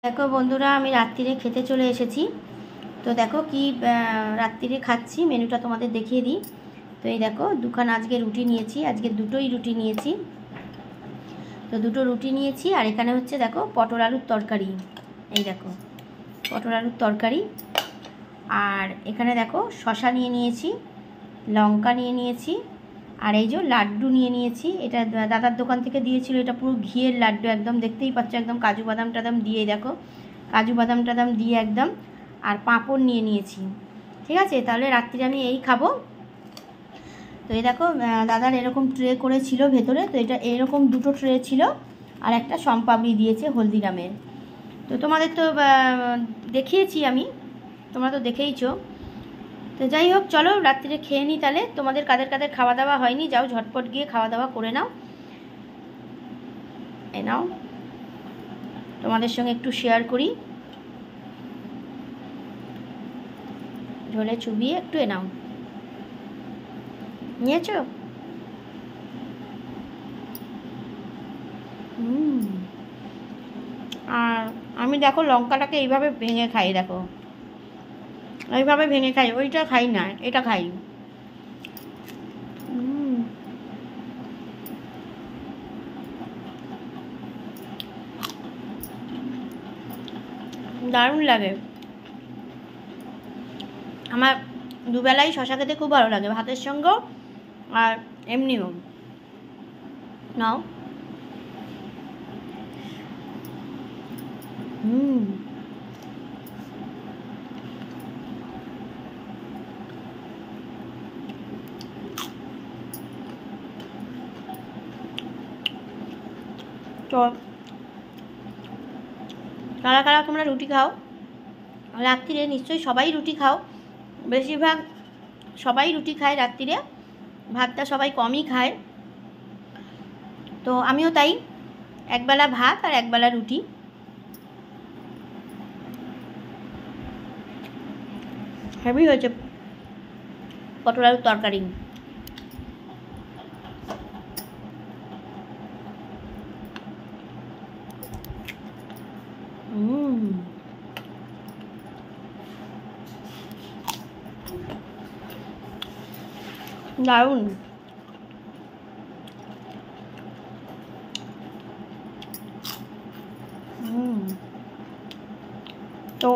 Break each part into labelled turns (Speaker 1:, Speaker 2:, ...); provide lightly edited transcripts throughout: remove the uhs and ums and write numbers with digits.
Speaker 1: দেখো বন্ধুরা, আমি রাত্রিরে খেতে চলে এসেছি। তো দেখো কি রাত্রিরে খাচ্ছি, মেনুটা তোমাদের দেখিয়ে দিই। তো এই দেখো দুখানা আজকে রুটি নিয়েছি, আজকে দুটোই রুটি নিয়েছি। তো দুটো রুটি নিয়েছি, আর এখানে হচ্ছে দেখো পটল আলুর তরকারি। এই দেখো পটল আলুর তরকারি। আর এখানে দেখো শসা নিয়ে নিয়েছি, লঙ্কা নিয়ে নিয়েছি, আর এই যে লাড্ডু নিয়ে নিয়েছি। এটা দাদার দোকান থেকে দিয়েছিল, এটা পুরো ঘিয়ের লাড্ডু, একদম দেখতেই পাচ্ছ, একদম কাজু বাদাম টাদাম দিয়ে, দেখো কাজু বাদাম টাদাম দিয়ে একদম। আর পাঁপড় নিয়ে নিয়েছি। ঠিক আছে, তাহলে রাত্রিরে আমি এই খাবো। তো এই দেখো দাদার এরকম ট্রে করেছিল ভেতরে, তো এটা এরকম দুটো ট্রে ছিল, আর একটা সম্পাবড়ি দিয়েছে হলদিরামের। তো তোমাদের তো দেখিয়েছি আমি, তোমরা তো দেখেইছো। তো যাই হোক, চলো রাত্রিরে খেয়ে নিই তাহলে। তোমাদের কাদের কাদের খাওয়া দাওয়া হয়নি, যাও ঝটপট গিয়ে খাওয়া দাওয়া করে নাও। এ নাও, তোমাদের সঙ্গে একটু শেয়ার করি, ঝোলে চুবিয়ে একটু এ নাও। নিয়েছো? আর আমি দেখো লঙ্কাটাকে এইভাবে ভেঙে খাই, দেখো এইভাবে ভেঙে খাই, ওইটা খাই না, এটা খাই। দারুণ লাগে। আমার দুবেলাই শশা খেতে খুব ভালো লাগে, ভাতের সঙ্গেও আর এমনিও। নাও। তো কারা কারা তোমরা রুটি খাও রাত্রিরে? নিশ্চয়ই সবাই রুটি খাও, বেশিরভাগ সবাই রুটি খায় রাত্রিরে, ভাতটা সবাই কমই খায়। তো আমিও তাই, একবেলা ভাত আর একবেলা রুটি। হেভি হয়েছে পটল আলুর তরকারি। দারুণ। তো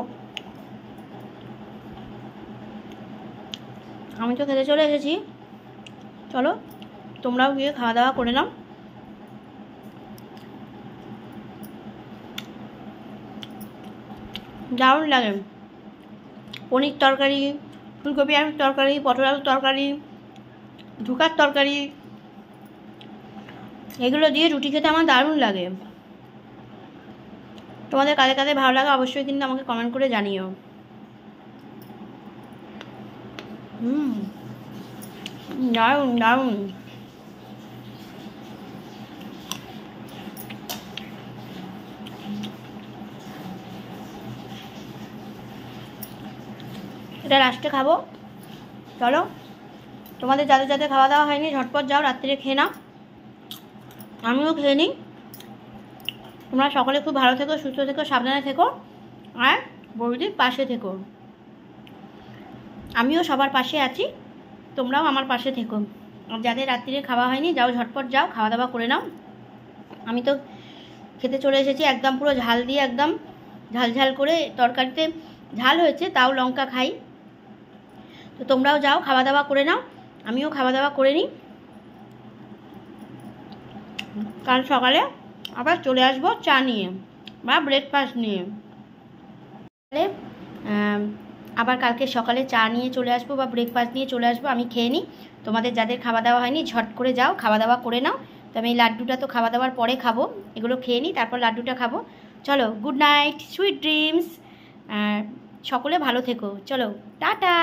Speaker 1: আমি তো খেতে চলে এসেছি, চলো তোমরাও গিয়ে খাওয়া দাওয়া করে নাও। দারুণ লাগে। পনির তরকারি, ফুলকপি আলুর তরকারি, পটল আলুর তরকারি, ধুকার তরকারি, এগুলো দিয়ে রুটি খেতে আমার দারুণ লাগে। তোমাদের কাদের কাদের ভালো লাগে অবশ্যই কিন্তু আমাকে কমেন্ট করে জানিও। দারুণ দারুণ। এটা লাস্টে খাবো। চলো তোমাদের যাদের যাদের খাওয়া দাওয়া হয়নি ঝটপট যাও রাত্রিরে খেয়ে নাও, আমিও খেয়ে নিই। তোমরা সকলে খুব ভালো থেকো, সুস্থ থেকো, সাবধানে থেকো, আর বৌদির পাশে থেকো। আমিও সবার পাশে আছি, তোমরাও আমার পাশে থেকো। আর যাদের রাত্রিরে খাওয়া হয়নি যাও ঝটপট যাও খাওয়া দাওয়া করে নাও। আমি তো খেতে চলে এসেছি, একদম পুরো ঝাল দিয়ে, একদম ঝাল ঝাল করে, তরকারিতে ঝাল হয়েছে তাও লঙ্কা খাই। তো তোমরাও যাও খাওয়া দাওয়া করে নাও, আমিও খাওয়া দাওয়া করে নিই। কাল সকালে আবার চলে আসবো চা নিয়ে বা ব্রেকফাস্ট নিয়ে। আবার কালকে সকালে চা নিয়ে চলে আসবো বা ব্রেকফাস্ট নিয়ে চলে আসবো, আমি খেয়ে নিই। তোমাদের যাদের খাওয়া দাওয়া হয়নি ঝট করে যাও খাওয়া দাওয়া করে নাও। তো আমি এই লাড্ডুটা তো খাওয়া দাওয়ার পরে খাবো, এগুলো খেয়ে নিই তারপর লাড্ডুটা খাবো। চলো, গুড নাইট, সুইট ড্রিমস, সকলে ভালো থেকো, চলো টাটা।